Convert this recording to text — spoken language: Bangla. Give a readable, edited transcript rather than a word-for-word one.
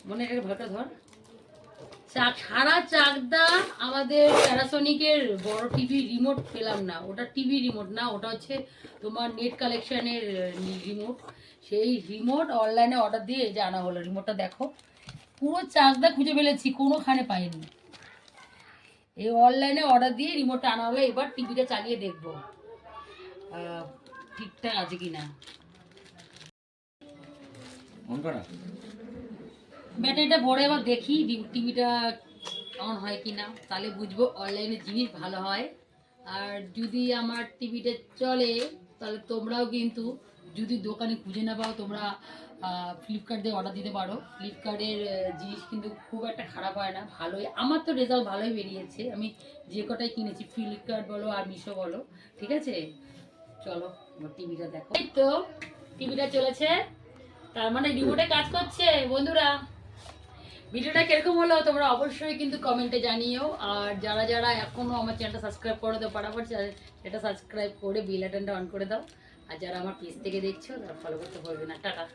মনে এটা ভালো ধর। সারা চাকদা আমাদের প্যানাসোনিকের বড় টিভি রিমোট পেলাম না। ওটা টিভি রিমোট না, ওটা হচ্ছে তোমার নেট কালেকশনের রিমোট। সেই রিমোট অনলাইনে অর্ডার দিয়ে যে আনা হলো। রিমোটটা দেখো, পুরো চাকদা খুঁজে ফেলেছি, কোনোখানে পাইনি। এই অনলাইনে অর্ডার দিয়ে রিমোটটা আনা হলো। এবার টিভিটা চালিয়ে দেখবো ঠিকঠাক আছে কিনা। ব্যাটারিটা ভরে এবার দেখি টিভিটা অন হয় কিনা, তাহলে বুঝবো অনলাইনে জিনিস ভালো হয়। আর যদি আমার টিভিটা চলে তাহলে তোমরাও কিন্তু যদি দোকানে খুঁজে না পাও, তোমরা ফ্লিপকার্ট দিয়ে অর্ডার দিতে পারো। ফ্লিপকার্টের জিনিস কিন্তু খুব একটা খারাপ হয় না, ভালোই। আমার তো রেজাল্ট ভালোই বেরিয়েছে, আমি যে কটাই কিনেছি, ফ্লিপকার্ট বলো আর মিশো বলো, ঠিক আছে। চলো আমার টিভিটা দেখো। এই তো টিভিটা চলেছে, তার মানে রিমোটে কাজ করছে। বন্ধুরা, ভিডিওটা কিরকম হলো তোমরা অবশ্যই কিন্তু কমেন্টে জানিও। আর যারা যারা এখনো আমার চ্যানেলটা সাবস্ক্রাইব করে দাও, ফটাফট এটা সাবস্ক্রাইব করে বেল আইকনটা অন করে দাও। আর যারা আমার পেজ থেকে দেখছো তারা ফলো করতে ভুলবে না। টাটা।